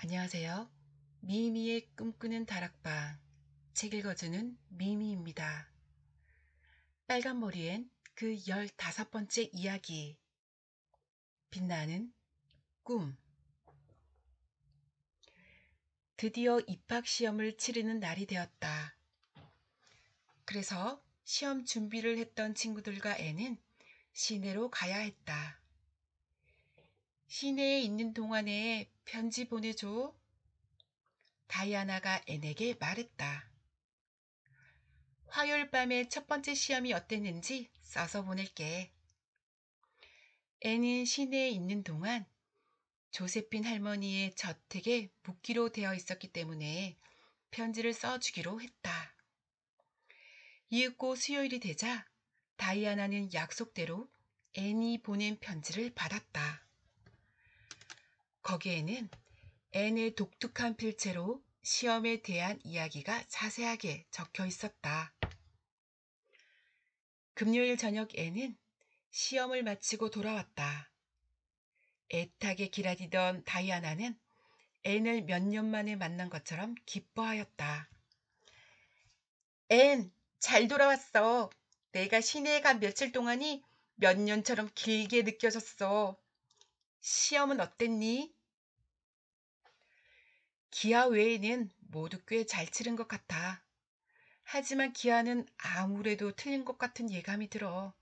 안녕하세요. 미미의 꿈꾸는 다락방 책 읽어주는 미미입니다. 빨간 머리엔 그 15번째 이야기 빛나는 꿈. 드디어 입학시험을 치르는 날이 되었다. 그래서 시험 준비를 했던 친구들과 애는 시내로 가야 했다. 시내에 있는 동안에 편지 보내줘. 다이아나가 앤에게 말했다. 화요일 밤에 첫 번째 시험이 어땠는지 써서 보낼게. 앤은 시내에 있는 동안 조세핀 할머니의 저택에 묵기로 되어 있었기 때문에 편지를 써주기로 했다. 이윽고 수요일이 되자 다이아나는 약속대로 앤이 보낸 편지를 받았다. 거기에는 앤의 독특한 필체로 시험에 대한 이야기가 자세하게 적혀 있었다. 금요일 저녁 앤은 시험을 마치고 돌아왔다. 애타게 기다리던 다이아나는 앤을 몇 년 만에 만난 것처럼 기뻐하였다. 앤, 잘 돌아왔어. 내가 시내에 간 며칠 동안이 몇 년처럼 길게 느껴졌어. 시험은 어땠니? 기아 외에는 모두 꽤 잘 치른 것 같아. 하지만 기아는 아무래도 틀린 것 같은 예감이 들어.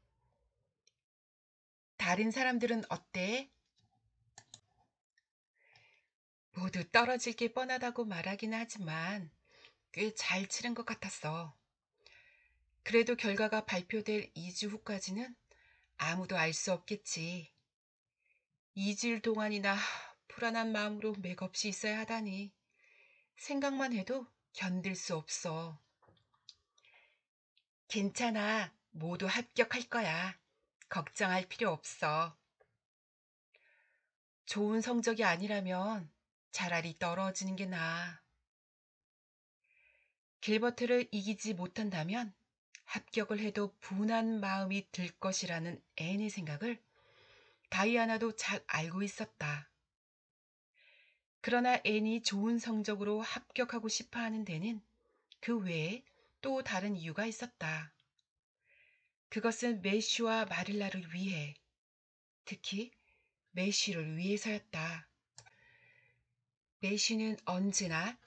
다른 사람들은 어때? 모두 떨어질 게 뻔하다고 말하긴 하지만 꽤 잘 치른 것 같았어. 그래도 결과가 발표될 2주 후까지는 아무도 알 수 없겠지. 2주일 동안이나 불안한 마음으로 맥없이 있어야 하다니 생각만 해도 견딜 수 없어. 괜찮아. 모두 합격할 거야. 걱정할 필요 없어. 좋은 성적이 아니라면 차라리 떨어지는 게 나아. 길버트를 이기지 못한다면 합격을 해도 분한 마음이 들 것이라는 앤의 생각을 다이아나도 잘 알고 있었다. 그러나 앤이 좋은 성적으로 합격하고 싶어 하는 데는 그 외에 또 다른 이유가 있었다. 그것은 매쉬와 마릴라를 위해, 특히 매쉬를 위해서였다. 매쉬는 언제나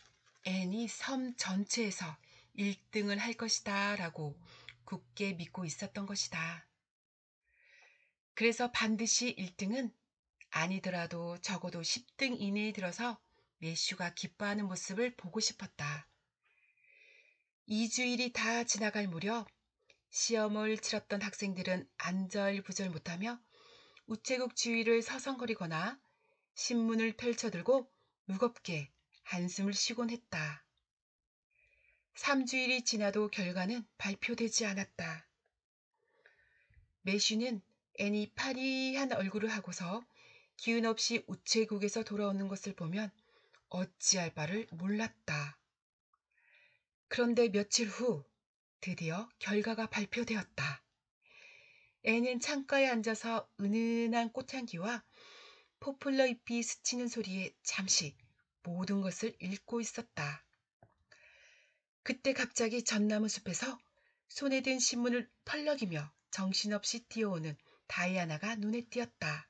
앤이 섬 전체에서 1등을 할 것이다 라고 굳게 믿고 있었던 것이다. 그래서 반드시 1등은 아니더라도 적어도 10등 이내에 들어서 매슈가 기뻐하는 모습을 보고 싶었다. 2주일이 다 지나갈 무렵 시험을 치렀던 학생들은 안절부절 못하며 우체국 주위를 서성거리거나 신문을 펼쳐들고 무겁게 한숨을 쉬곤 했다. 3주일이 지나도 결과는 발표되지 않았다. 매슈는 애니 파리한 얼굴을 하고서 기운 없이 우체국에서 돌아오는 것을 보면 어찌할 바를 몰랐다. 그런데 며칠 후 드디어 결과가 발표되었다. 애는 창가에 앉아서 은은한 꽃향기와 포플러 잎이 스치는 소리에 잠시 모든 것을 읽고 있었다. 그때 갑자기 전나무 숲에서 손에 든 신문을 펄럭이며 정신없이 뛰어오는 다이아나가 눈에 띄었다.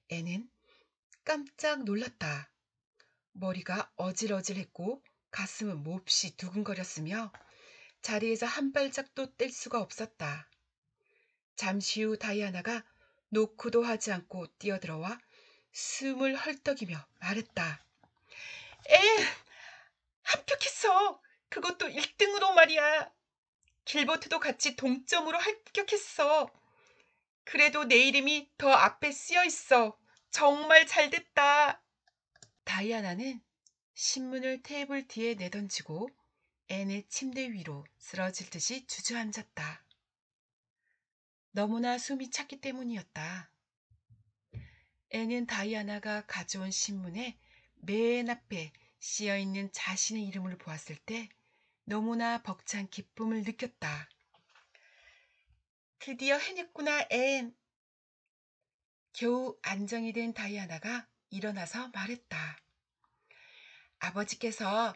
애는 깜짝 놀랐다. 머리가 어질어질했고 가슴은 몹시 두근거렸으며 자리에서 한 발짝도 뗄 수가 없었다. 잠시 후 다이아나가 노크도 하지 않고 뛰어들어와 숨을 헐떡이며 말했다. 에, 합격했어. 그것도 1등으로 말이야. 길버트도 같이 동점으로 합격했어. 그래도 내 이름이 더 앞에 쓰여 있어. 정말 잘 됐다. 다이아나는 신문을 테이블 뒤에 내던지고 앤의 침대 위로 쓰러질 듯이 주저앉았다. 너무나 숨이 찼기 때문이었다. 앤은 다이아나가 가져온 신문에 맨 앞에 쓰여있는 자신의 이름을 보았을 때 너무나 벅찬 기쁨을 느꼈다. 드디어 해냈구나, 앤. 겨우 안정이 된 다이아나가 일어나서 말했다. 아버지께서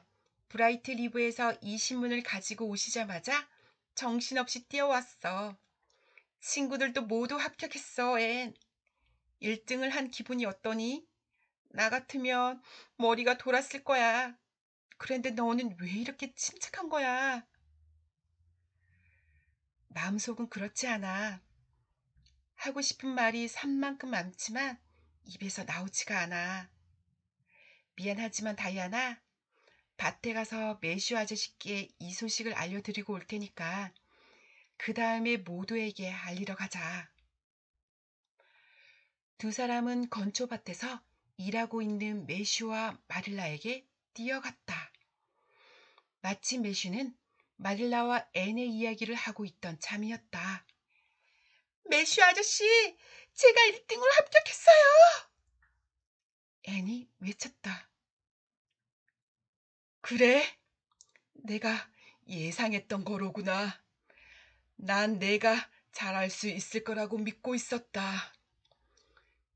브라이트 리브에서 이 신문을 가지고 오시자마자 정신없이 뛰어왔어. 친구들도 모두 합격했어, 앤. 1등을 한 기분이 어떠니? 나 같으면 머리가 돌았을 거야. 그런데 너는 왜 이렇게 침착한 거야? 마음속은 그렇지 않아. 하고 싶은 말이 산만큼 많지만 입에서 나오지가 않아. 미안하지만 다이아나, 밭에 가서 매슈 아저씨께 이 소식을 알려드리고 올 테니까 그 다음에 모두에게 알리러 가자. 두 사람은 건초밭에서 일하고 있는 매슈와 마릴라에게 뛰어갔다. 마침 매슈는 마릴라와 앤의 이야기를 하고 있던 참이었다. 매슈 아저씨, 제가 1등으로 합격했어요. 앤이 외쳤다. 그래? 내가 예상했던 거로구나. 난 내가 잘할 수 있을 거라고 믿고 있었다.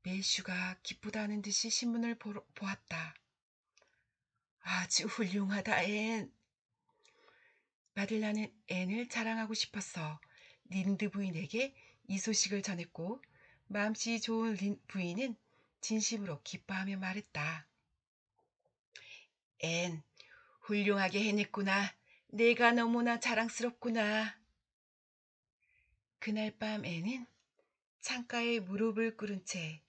매슈가 기쁘다는 듯이 신문을 보았다. 아주 훌륭하다, 앤. 마릴라는 앤을 자랑하고 싶어서 린드 부인에게 이 소식을 전했고 마음씨 좋은 린 부인은 진심으로 기뻐하며 말했다. 앤, 훌륭하게 해냈구나. 내가 너무나 자랑스럽구나. 그날 밤 앤은 창가에 무릎을 꿇은 채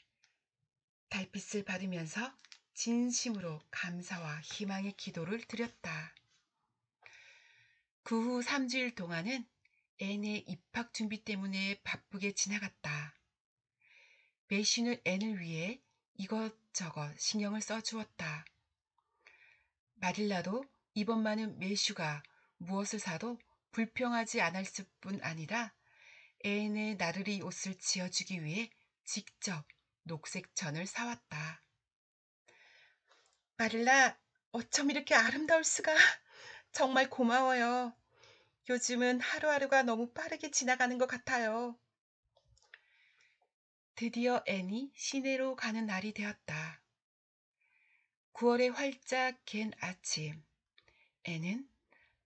달빛을 받으면서 진심으로 감사와 희망의 기도를 드렸다. 그 후 3주일 동안은 앤의 입학 준비 때문에 바쁘게 지나갔다. 매슈는 앤을 위해 이것저것 신경을 써주었다. 마릴라도 이번만은 매슈가 무엇을 사도 불평하지 않았을 뿐 아니라 앤의 나르리 옷을 지어주기 위해 직접 녹색 천을 사왔다. 마릴라, 어쩜 이렇게 아름다울 수가. 정말 고마워요. 요즘은 하루하루가 너무 빠르게 지나가는 것 같아요. 드디어 앤이 시내로 가는 날이 되었다. 9월의 활짝 갠 아침, 앤은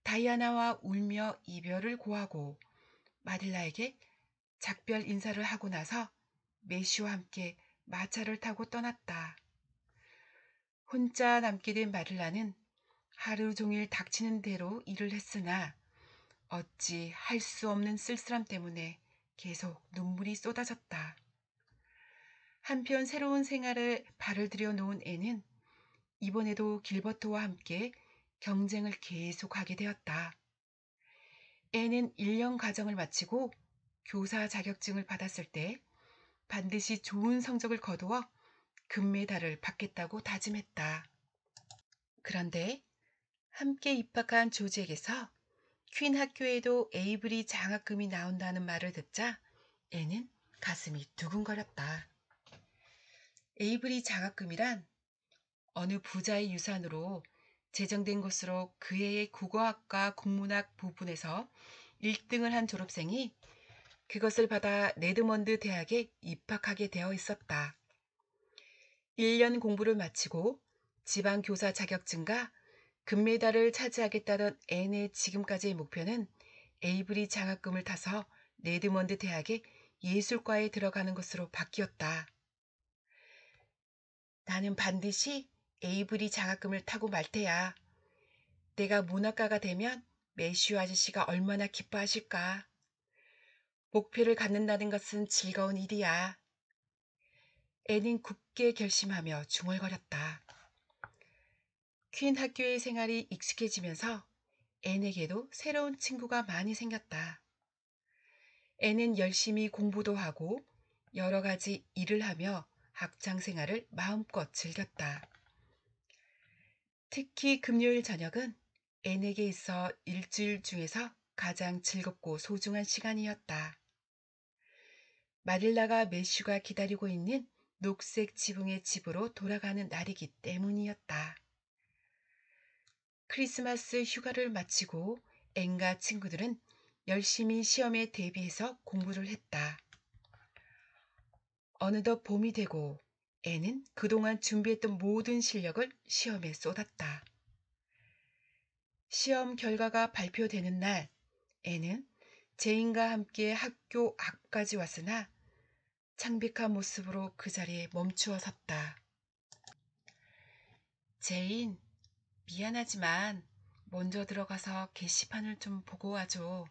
다이아나와 울며 이별을 고하고 마릴라에게 작별 인사를 하고 나서 매슈와 함께 마차를 타고 떠났다. 혼자 남게 된 마릴라는 하루 종일 닥치는 대로 일을 했으나 어찌 할 수 없는 쓸쓸함 때문에 계속 눈물이 쏟아졌다. 한편 새로운 생활에 발을 들여 놓은 애는 이번에도 길버트와 함께 경쟁을 계속하게 되었다. 애는 1년 과정을 마치고 교사 자격증을 받았을 때 반드시 좋은 성적을 거두어 금메달을 받겠다고 다짐했다. 그런데 함께 입학한 조지에게서 퀸 학교에도 에이브리 장학금이 나온다는 말을 듣자 애는 가슴이 두근거렸다. 에이브리 장학금이란 어느 부자의 유산으로 제정된 것으로 그 해의 국어학과 국문학 부분에서 1등을 한 졸업생이 그것을 받아 레드먼드 대학에 입학하게 되어 있었다. 1년 공부를 마치고 지방교사 자격증과 금메달을 차지하겠다던 앤의 지금까지의 목표는 에이브리 장학금을 타서 레드먼드 대학의 예술과에 들어가는 것으로 바뀌었다. 나는 반드시 에이브리 장학금을 타고 말 테야. 내가 문학가가 되면 매슈 아저씨가 얼마나 기뻐하실까. 목표를 갖는다는 것은 즐거운 일이야. 앤은 굳게 결심하며 중얼거렸다. 퀸 학교의 생활이 익숙해지면서 앤에게도 새로운 친구가 많이 생겼다. 앤은 열심히 공부도 하고 여러 가지 일을 하며 학창 생활을 마음껏 즐겼다. 특히 금요일 저녁은 앤에게 있어 일주일 중에서 가장 즐겁고 소중한 시간이었다. 마릴라가 매슈가 기다리고 있는 녹색 지붕의 집으로 돌아가는 날이기 때문이었다. 크리스마스 휴가를 마치고 앤과 친구들은 열심히 시험에 대비해서 공부를 했다. 어느덧 봄이 되고 애는 그동안 준비했던 모든 실력을 시험에 쏟았다. 시험 결과가 발표되는 날, 애는 제인과 함께 학교 앞까지 왔으나 창백한 모습으로 그 자리에 멈추어 섰다. 제인, 미안하지만 먼저 들어가서 게시판을 좀 보고 와줘.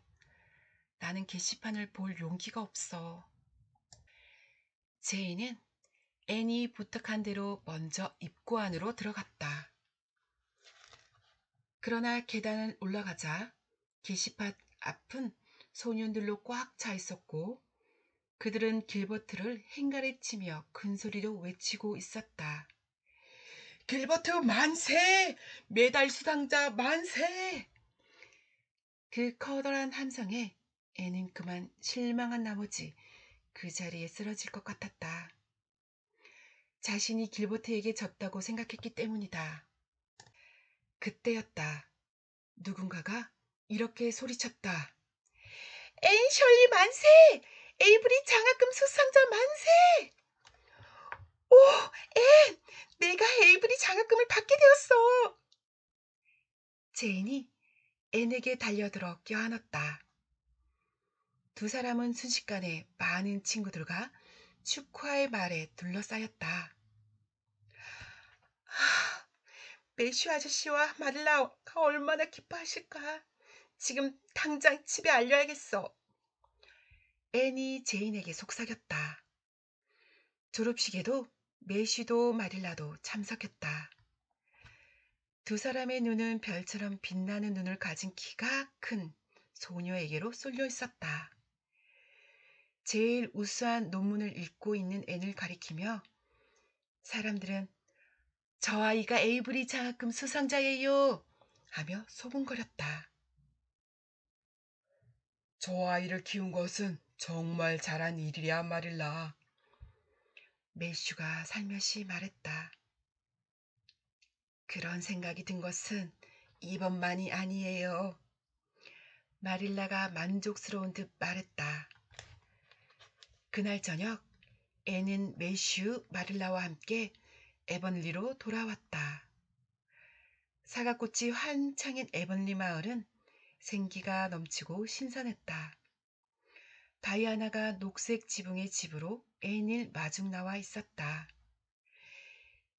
나는 게시판을 볼 용기가 없어. 제인은 애니 부탁한 대로 먼저 입구 안으로 들어갔다. 그러나 계단을 올라가자 게시판 앞은 소년들로 꽉 차 있었고 그들은 길버트를 행가래치며 큰소리로 외치고 있었다. 길버트 만세! 메달 수상자 만세! 그 커다란 함성에 애는 그만 실망한 나머지 그 자리에 쓰러질 것 같았다. 자신이 길버트에게 졌다고 생각했기 때문이다. 그때였다. 누군가가 이렇게 소리쳤다. 앤 셜리 만세! 에이브리 장학금 수상자 만세! 오, 앤! 내가 에이브리 장학금을 받게 되었어! 제인이 앤에게 달려들어 껴안았다. 두 사람은 순식간에 많은 친구들과 축하의 말에 둘러싸였다. 매슈 아저씨와 마릴라가 얼마나 기뻐하실까. 지금 당장 집에 알려야겠어. 앤이 제인에게 속삭였다. 졸업식에도 매슈도 마릴라도 참석했다. 두 사람의 눈은 별처럼 빛나는 눈을 가진 키가 큰 소녀에게로 쏠려 있었다. 제일 우수한 논문을 읽고 있는 앤을 가리키며 사람들은 저 아이가 에이브리 장학금 수상자예요 하며 소문거렸다. 저 아이를 키운 것은 정말 잘한 일이야 마릴라. 매슈가 살며시 말했다. 그런 생각이 든 것은 이번만이 아니에요. 마릴라가 만족스러운 듯 말했다. 그날 저녁 앤은 매슈, 마릴라와 함께 에번리로 돌아왔다. 사과꽃이 한창인 에번리 마을은 생기가 넘치고 신선했다. 다이아나가 녹색 지붕의 집으로 앤을 마중 나와 있었다.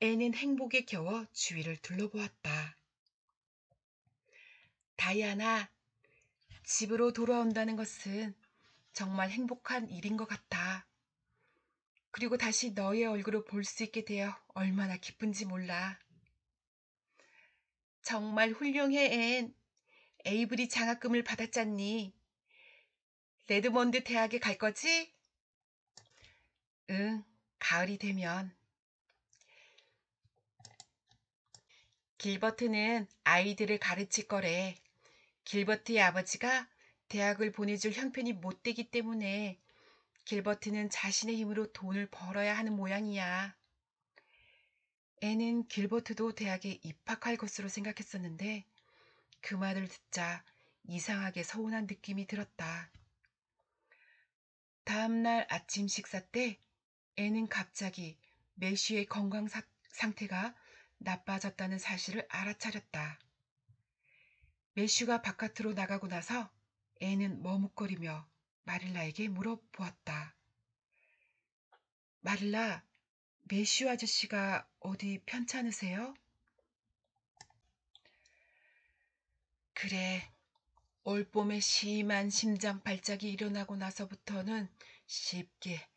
앤은 행복에 겨워 주위를 둘러보았다. 다이아나, 집으로 돌아온다는 것은 정말 행복한 일인 것 같아. 그리고 다시 너의 얼굴을 볼 수 있게 되어 얼마나 기쁜지 몰라. 정말 훌륭해, 앤. 에이브리 장학금을 받았잖니. 레드몬드 대학에 갈 거지? 응, 가을이 되면. 길버트는 아이들을 가르칠 거래. 길버트의 아버지가 대학을 보내줄 형편이 못 되기 때문에 길버트는 자신의 힘으로 돈을 벌어야 하는 모양이야. 애는 길버트도 대학에 입학할 것으로 생각했었는데 그 말을 듣자 이상하게 서운한 느낌이 들었다. 다음날 아침 식사 때 애는 갑자기 매슈의 상태가 나빠졌다는 사실을 알아차렸다. 매슈가 바깥으로 나가고 나서 애는 머뭇거리며 마릴라에게 물어보았다. 마릴라, 매슈 아저씨가 어디 편찮으세요? 그래, 올봄에 심한 심장 발작이 일어나고 나서부터는 쉽게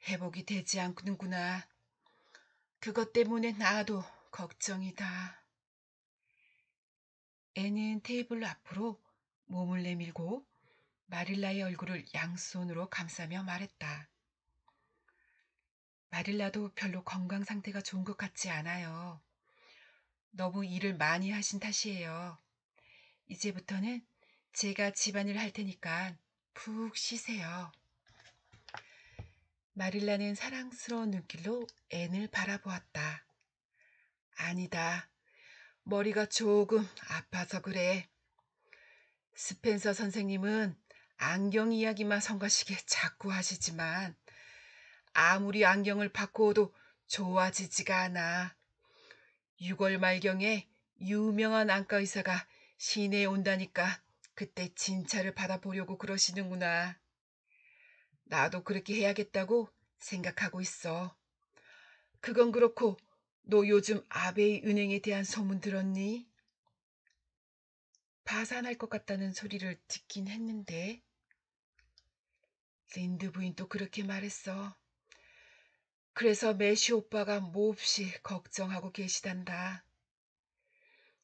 회복이 되지 않는구나. 그것 때문에 나도 걱정이다. 애는 테이블 앞으로 몸을 내밀고 마릴라의 얼굴을 양손으로 감싸며 말했다. 마릴라도 별로 건강 상태가 좋은 것 같지 않아요. 너무 일을 많이 하신 탓이에요. 이제부터는 제가 집안일 할 테니까 푹 쉬세요. 마릴라는 사랑스러운 눈길로 앤을 바라보았다. 아니다. 머리가 조금 아파서 그래. 스펜서 선생님은 안경 이야기만 성가시게 자꾸 하시지만 아무리 안경을 바꾸어도 좋아지지가 않아. 6월 말경에 유명한 안과 의사가 시내에 온다니까 그때 진찰을 받아보려고 그러시는구나. 나도 그렇게 해야겠다고 생각하고 있어. 그건 그렇고, 너 요즘 아베이 은행에 대한 소문 들었니? 파산할 것 같다는 소리를 듣긴 했는데, 린드 부인도 그렇게 말했어. 그래서 매시 오빠가 몹시 걱정하고 계시단다.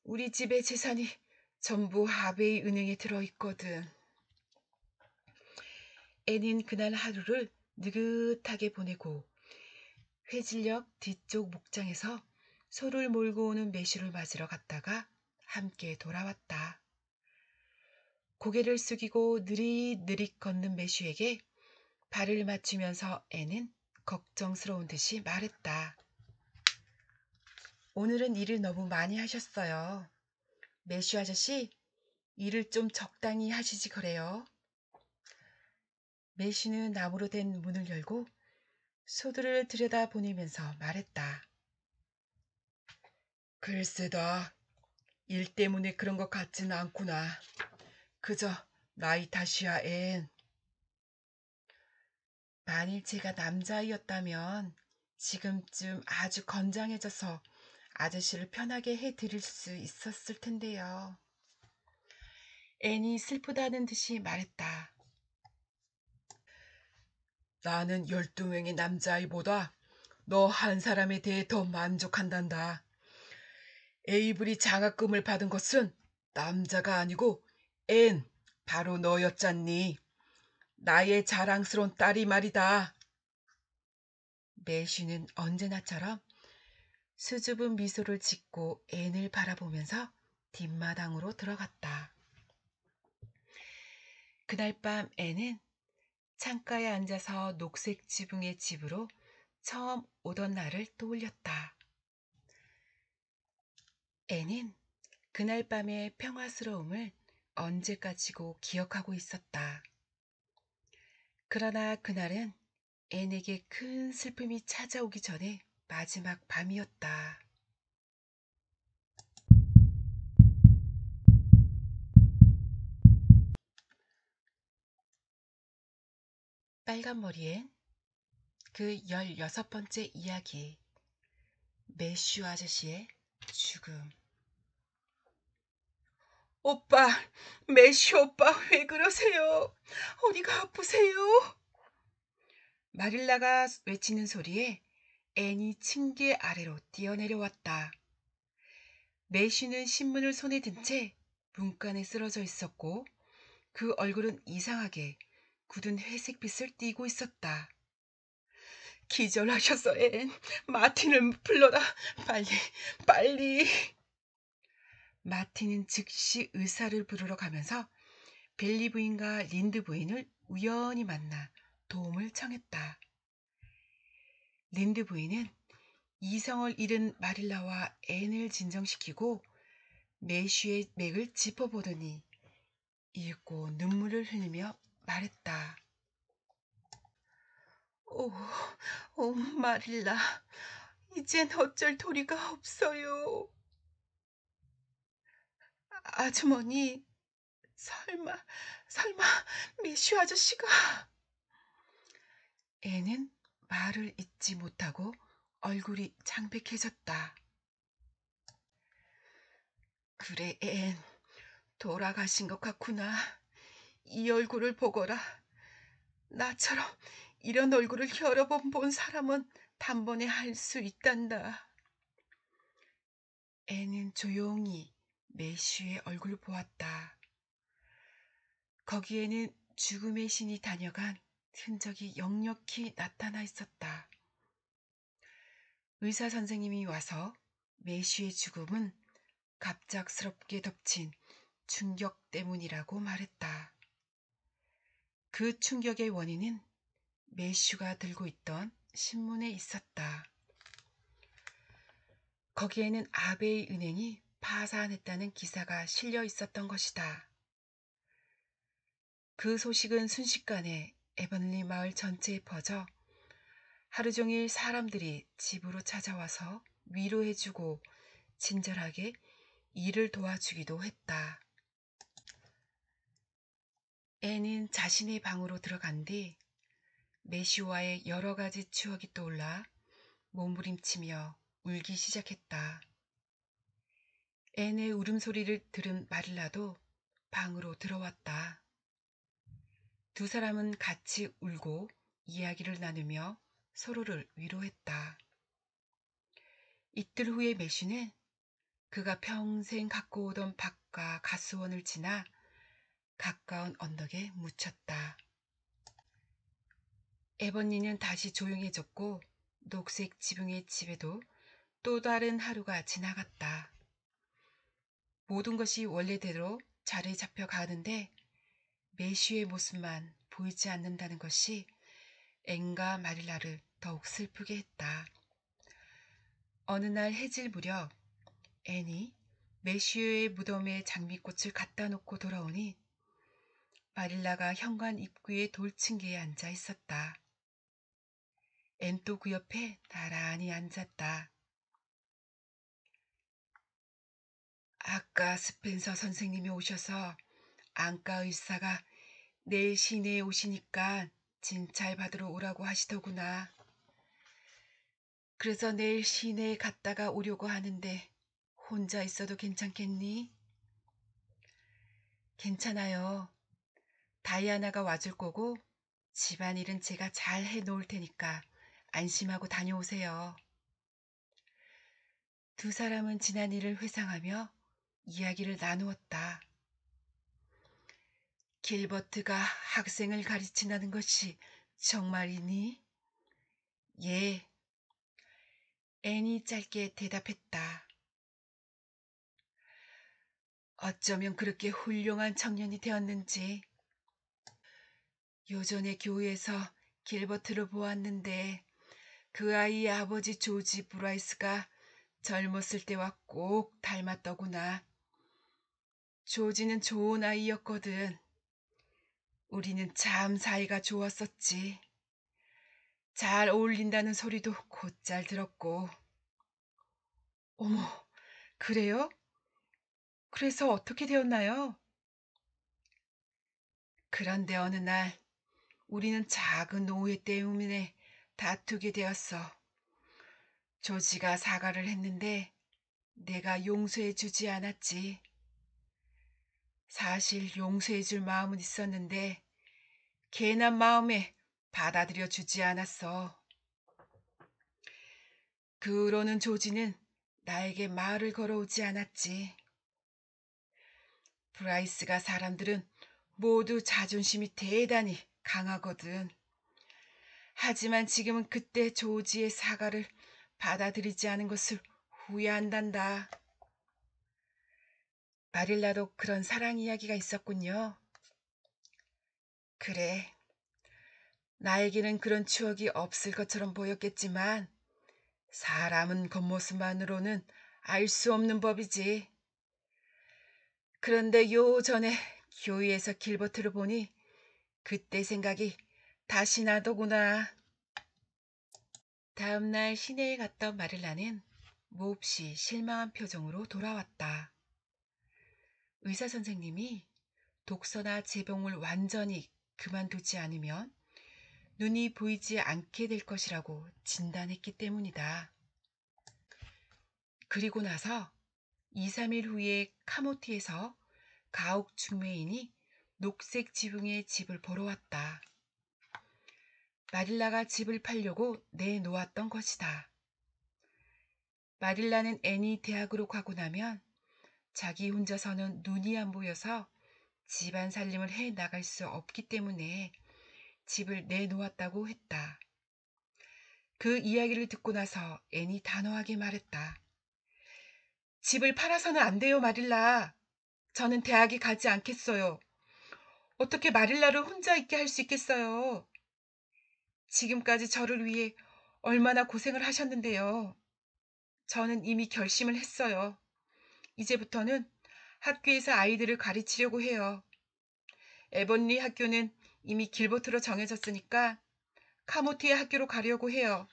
우리 집의 재산이 전부 아베이 은행에 들어있거든. 애는 그날 하루를 느긋하게 보내고 회질역 뒤쪽 목장에서 소를 몰고 오는 매슈를 맞으러 갔다가 함께 돌아왔다. 고개를 숙이고 느릿느릿 걷는 매슈에게 발을 맞추면서 애는 걱정스러운 듯이 말했다. 오늘은 일을 너무 많이 하셨어요. 매슈 아저씨, 일을 좀 적당히 하시지 그래요. 매슈는 나무로 된 문을 열고 소들을 들여다보내면서 말했다. 글쎄다. 일 때문에 그런 것 같지는 않구나. 그저 나이 탓이야, 앤. 만일 제가 남자아이였다면 지금쯤 아주 건장해져서 아저씨를 편하게 해드릴 수 있었을 텐데요. 앤이 슬프다는 듯이 말했다. 나는 12명의 남자아이보다 너 한 사람에 대해 더 만족한단다. 에이블이 장학금을 받은 것은 남자가 아니고 앤, 바로 너였잖니. 나의 자랑스러운 딸이 말이다. 매쉬는 언제나처럼 수줍은 미소를 짓고 앤을 바라보면서 뒷마당으로 들어갔다. 그날 밤 앤은 창가에 앉아서 녹색 지붕의 집으로 처음 오던 날을 떠올렸다. 앤은 그날 밤의 평화스러움을 언제까지고 기억하고 있었다. 그러나 그날은 앤에게 큰 슬픔이 찾아오기 전에 마지막 밤이었다. 빨간 머리엔 그 16번째 이야기, 매슈 아저씨의 죽음. 오빠, 매슈 오빠, 왜 그러세요? 어디가 아프세요? 마릴라가 외치는 소리에 앤이 층계 아래로 뛰어내려왔다. 매슈는 신문을 손에 든 채 문간에 쓰러져 있었고 그 얼굴은 이상하게 굳은 회색빛을 띠고 있었다. 기절하셨어, 앤. 마틴을 불러라. 빨리, 빨리. 마틴은 즉시 의사를 부르러 가면서 벨리 부인과 린드 부인을 우연히 만나 도움을 청했다. 린드 부인은 이성을 잃은 마릴라와 앤을 진정시키고 매슈의 맥을 짚어보더니 읽고 눈물을 흘리며 말했다. 오, 오, 마릴라. 이젠 어쩔 도리가 없어요. 아주머니, 설마, 설마, 매슈 아저씨가. 애는 말을 잇지 못하고 얼굴이 창백해졌다. 그래, 앤, 돌아가신 것 같구나. 이 얼굴을 보거라. 나처럼 이런 얼굴을 여러 번 본 사람은 단번에 알 수 있단다. 애는 조용히 매슈의 얼굴을 보았다. 거기에는 죽음의 신이 다녀간 흔적이 역력히 나타나 있었다. 의사 선생님이 와서 매슈의 죽음은 갑작스럽게 덮친 충격 때문이라고 말했다. 그 충격의 원인은 매슈가 들고 있던 신문에 있었다. 거기에는 아베이 은행이 파산했다는 기사가 실려 있었던 것이다. 그 소식은 순식간에 에번리 마을 전체에 퍼져 하루 종일 사람들이 집으로 찾아와서 위로해주고 친절하게 일을 도와주기도 했다. 애는 자신의 방으로 들어간 뒤 매슈와의 여러 가지 추억이 떠올라 몸부림치며 울기 시작했다. 앤의 울음소리를 들은 마릴라도 방으로 들어왔다. 두 사람은 같이 울고 이야기를 나누며 서로를 위로했다. 이틀 후에 매슈는 그가 평생 갖고 오던 밭과 가스원을 지나 가까운 언덕에 묻혔다. 에버니는 다시 조용해졌고 녹색 지붕의 집에도 또 다른 하루가 지나갔다. 모든 것이 원래대로 자리에 잡혀 가는데 매슈의 모습만 보이지 않는다는 것이 앤과 마릴라를 더욱 슬프게 했다. 어느 날 해질 무렵 앤이 매슈의 무덤에 장미꽃을 갖다 놓고 돌아오니 마릴라가 현관 입구의 돌층계에 앉아 있었다. 앤도 그 옆에 나란히 앉았다. 아까 스펜서 선생님이 오셔서 안과 의사가 내일 시내에 오시니까 진찰 받으러 오라고 하시더구나. 그래서 내일 시내에 갔다가 오려고 하는데 혼자 있어도 괜찮겠니? 괜찮아요. 다이아나가 와줄 거고 집안일은 제가 잘 해놓을 테니까 안심하고 다녀오세요. 두 사람은 지난 일을 회상하며 이야기를 나누었다. 길버트가 학생을 가르친다는 것이 정말이니? 예. 앤이 짧게 대답했다. 어쩌면 그렇게 훌륭한 청년이 되었는지. 요전에 교회에서 길버트를 보았는데 그 아이의 아버지 조지 브라이스가 젊었을 때와 꼭 닮았더구나. 조지는 좋은 아이였거든. 우리는 참 사이가 좋았었지. 잘 어울린다는 소리도 곧잘 들었고. 어머, 그래요? 그래서 어떻게 되었나요? 그런데 어느 날 우리는 작은 오해 때문에 다투게 되었어. 조지가 사과를 했는데 내가 용서해 주지 않았지. 사실 용서해 줄 마음은 있었는데 괜한 마음에 받아들여 주지 않았어. 그 후로는 조지는 나에게 말을 걸어오지 않았지. 브라이스가 사람들은 모두 자존심이 대단히 강하거든. 하지만 지금은 그때 조지의 사과를 받아들이지 않은 것을 후회한단다. 마릴라도 그런 사랑 이야기가 있었군요. 그래. 나에게는 그런 추억이 없을 것처럼 보였겠지만 사람은 겉모습만으로는 알 수 없는 법이지. 그런데 요 전에 교회에서 길버트를 보니 그때 생각이 다시 나더구나. 다음날 시내에 갔던 마릴라는 몹시 실망한 표정으로 돌아왔다. 의사 선생님이 독서나 재봉을 완전히 그만두지 않으면 눈이 보이지 않게 될 것이라고 진단했기 때문이다. 그리고 나서 2, 3일 후에 카모티에서 가옥 중매인이 녹색 지붕의 집을 보러 왔다. 마릴라가 집을 팔려고 내놓았던 것이다. 마릴라는 앤이 대학으로 가고 나면 자기 혼자서는 눈이 안 보여서 집안 살림을 해 나갈 수 없기 때문에 집을 내놓았다고 했다. 그 이야기를 듣고 나서 앤이 단호하게 말했다. 집을 팔아서는 안 돼요, 마릴라. 저는 대학에 가지 않겠어요. 어떻게 마릴라를 혼자 있게 할 수 있겠어요. 지금까지 저를 위해 얼마나 고생을 하셨는데요. 저는 이미 결심을 했어요. 이제부터는 학교에서 아이들을 가르치려고 해요. 에번리 학교는 이미 길버트로 정해졌으니까 카모티의 학교로 가려고 해요.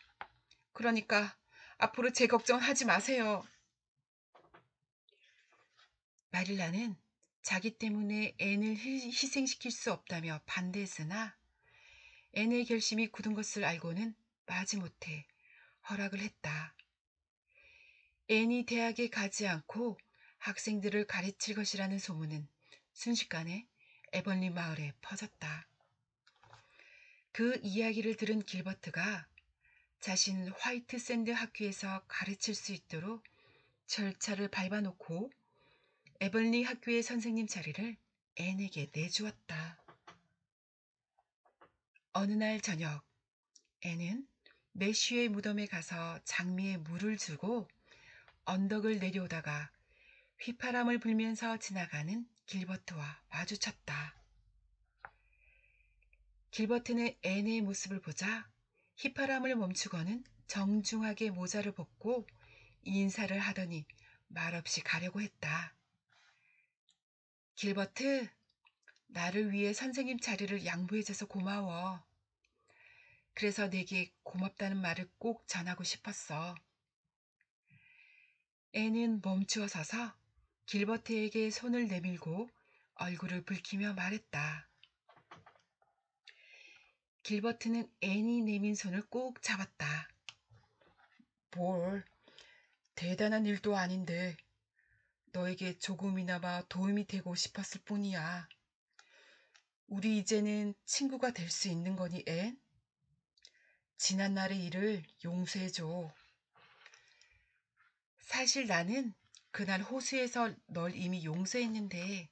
그러니까 앞으로 제 걱정은 하지 마세요. 마릴라는 자기 때문에 앤을 희생시킬 수 없다며 반대했으나 앤의 결심이 굳은 것을 알고는 마지못해 허락을 했다. 앤이 대학에 가지 않고 학생들을 가르칠 것이라는 소문은 순식간에 에벌리 마을에 퍼졌다. 그 이야기를 들은 길버트가 자신 화이트 샌드 학교에서 가르칠 수 있도록 절차를 밟아놓고 에벌리 학교의 선생님 자리를 앤에게 내주었다. 어느 날 저녁, 앤은 매슈의 무덤에 가서 장미에 물을 주고 언덕을 내려오다가 휘파람을 불면서 지나가는 길버트와 마주쳤다. 길버트는 앤의 모습을 보자 휘파람을 멈추고는 정중하게 모자를 벗고 인사를 하더니 말없이 가려고 했다. 길버트, 나를 위해 선생님 자리를 양보해줘서 고마워. 그래서 내게 고맙다는 말을 꼭 전하고 싶었어. 앤은 멈추어 서서 길버트에게 손을 내밀고 얼굴을 붉히며 말했다. 길버트는 앤이 내민 손을 꼭 잡았다. 뭘, 대단한 일도 아닌데 너에게 조금이나마 도움이 되고 싶었을 뿐이야. 우리 이제는 친구가 될 수 있는 거니, 앤? 지난날의 일을 용서해줘. 사실 나는 그날 호수에서 널 이미 용서했는데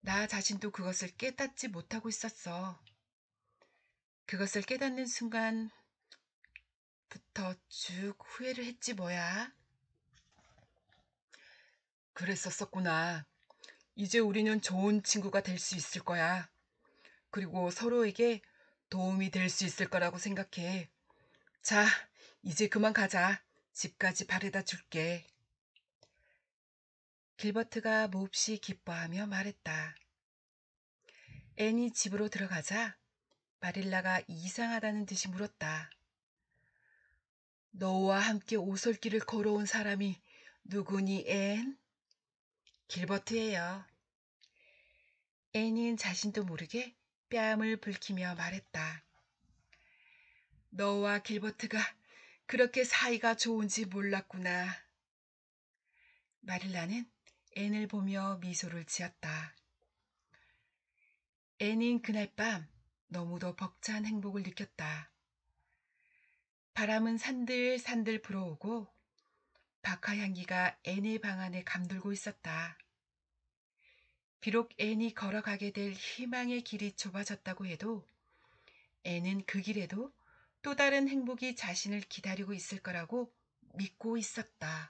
나 자신도 그것을 깨닫지 못하고 있었어. 그것을 깨닫는 순간부터 쭉 후회를 했지 뭐야. 그랬었구나. 이제 우리는 좋은 친구가 될 수 있을 거야. 그리고 서로에게 도움이 될 수 있을 거라고 생각해. 자, 이제 그만 가자. 집까지 바래다 줄게. 길버트가 몹시 기뻐하며 말했다. 앤이 집으로 들어가자 마릴라가 이상하다는 듯이 물었다. 너와 함께 오솔길을 걸어온 사람이 누구니, 앤? 길버트예요. 앤은 자신도 모르게 뺨을 붉히며 말했다. 너와 길버트가 그렇게 사이가 좋은지 몰랐구나. 마릴라는 앤을 보며 미소를 지었다. 앤은 그날 밤 너무도 벅찬 행복을 느꼈다. 바람은 산들산들 불어오고 박하 향기가 앤의 방 안에 감돌고 있었다. 비록 앤이 걸어가게 될 희망의 길이 좁아졌다고 해도 앤은 그 길에도 또 다른 행복이 자신을 기다리고 있을 거라고 믿고 있었다.